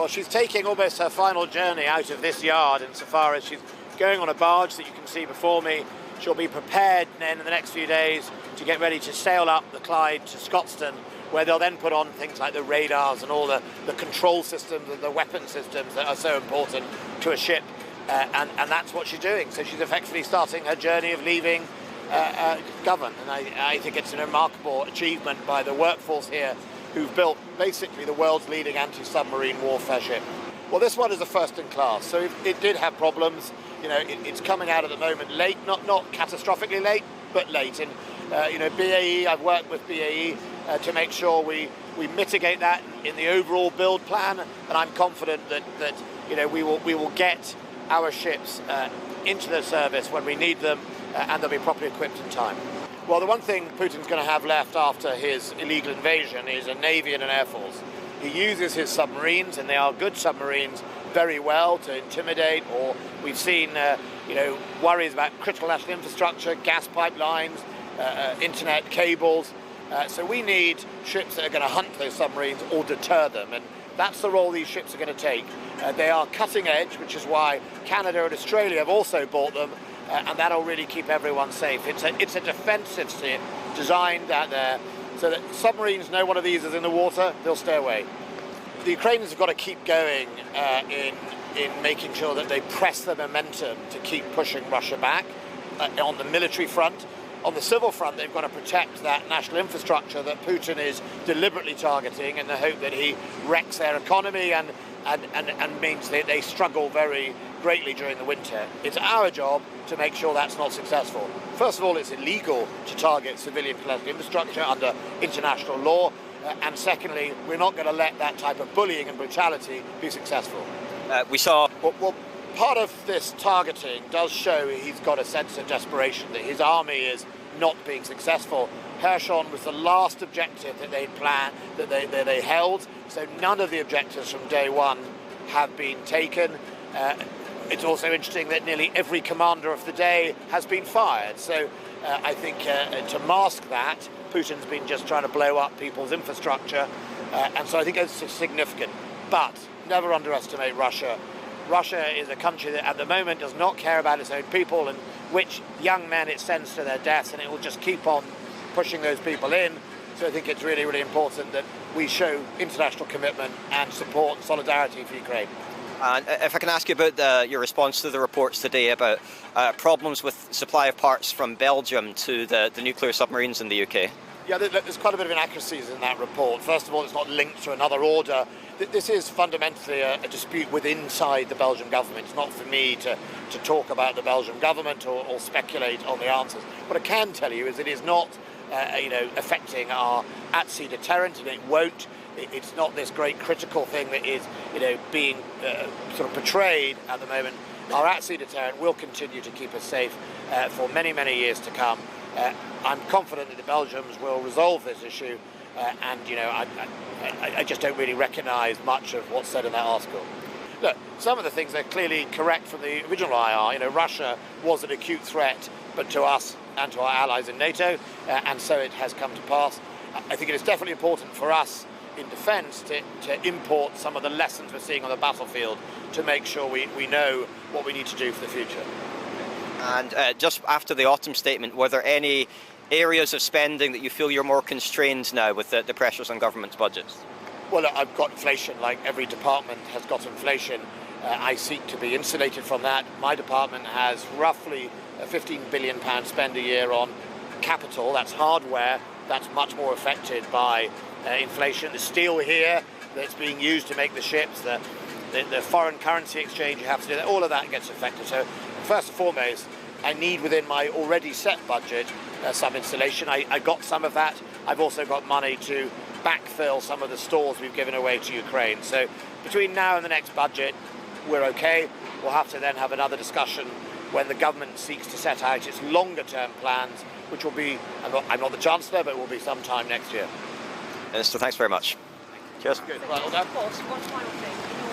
Well, she's taking almost her final journey out of this yard insofar as she's going on a barge that you can see before me. She'll be prepared then in the next few days to get ready to sail up the Clyde to Scotstoun, where they'll then put on things like the radars and all the control systems and the weapon systems that are so important to a ship. And that's what she's doing. So she's effectively starting her journey of leaving Govan. And I think it's a remarkable achievement by the workforce here who've built basically the world's leading anti-submarine warfare ship. Well, this one is a first in class, so it did have problems. You know, it's coming out at the moment late, not catastrophically late, but late. And you know, BAE, I've worked with BAE to make sure we mitigate that in the overall build plan, and I'm confident that you know we will get our ships into the service when we need them, and they'll be properly equipped in time. Well, the one thing Putin's going to have left after his illegal invasion is a navy and an air force. He uses his submarines, and they are good submarines, very well to intimidate, or we've seen you know, worries about critical national infrastructure, gas pipelines, internet cables. So we need ships that are going to hunt those submarines or deter them, and that's the role these ships are going to take. They are cutting edge, which is why Canada and Australia have also bought them, and that'll really keep everyone safe. It's a defensive ship designed out there so that submarines know one of these is in the water, they'll stay away. The Ukrainians have got to keep going in making sure that they press the momentum to keep pushing Russia back on the military front. On the civil front, they've got to protect that national infrastructure that Putin is deliberately targeting in the hope that he wrecks their economy and means that they struggle very greatly during the winter. It's our job to make sure that's not successful. First of all, it's illegal to target civilian political infrastructure under international law. And secondly, we're not going to let that type of bullying and brutality be successful. We saw... Well, part of this targeting does show he's got a sense of desperation, that his army is not being successful. Kherson was the last objective that they'd planned, that they held, so none of the objectives from day one have been taken. It's also interesting that nearly every commander of the day has been fired. So I think to mask that, Putin's been just trying to blow up people's infrastructure. And so I think it's significant. But never underestimate Russia. Russia is a country that at the moment does not care about its own people, and which young men it sends to their deaths, and it will just keep on pushing those people in. So I think it's really, really important that we show international commitment and support and solidarity for Ukraine. And if I can ask you about your response to the reports today about problems with supply of parts from Belgium to the nuclear submarines in the UK. Yeah, there's quite a bit of inaccuracies in that report. First of all, it's not linked to another order. This is fundamentally a dispute inside the Belgian government. It's not for me to talk about the Belgian government or speculate on the answers. What I can tell you is it is not affecting our at-sea deterrent, and it won't. It's not this great critical thing that is being sort of portrayed at the moment. Our at-sea deterrent will continue to keep us safe for many, many years to come. I'm confident that the Belgians will resolve this issue, and I just don't really recognise much of what's said in that article. Look, some of the things are clearly correct from the original IR. Russia was an acute threat, but to us and to our allies in NATO, and so it has come to pass. I think it is definitely important for us in defence to import some of the lessons we're seeing on the battlefield to make sure we know what we need to do for the future. And just after the autumn statement, were there any areas of spending that you feel you're more constrained now with the pressures on government's budgets? Well, I've got inflation, like every department has got inflation. I seek to be insulated from that. My department has roughly a £15 billion spend a year on capital, that's hardware, that's much more affected by inflation. The steel here that's being used to make the ships, the foreign currency exchange you have to do, all of that gets affected. So first and foremost, I need within my already set budget some insulation. I got some of that. I've also got money to backfill some of the stores we've given away to Ukraine. So between now and the next budget, we're okay. We'll have to then have another discussion when the government seeks to set out its longer term plans, which will be, I'm not the Chancellor, but it will be sometime next year. Minister, thanks very much. Cheers. Good. Right, all done. Of course, one final thing.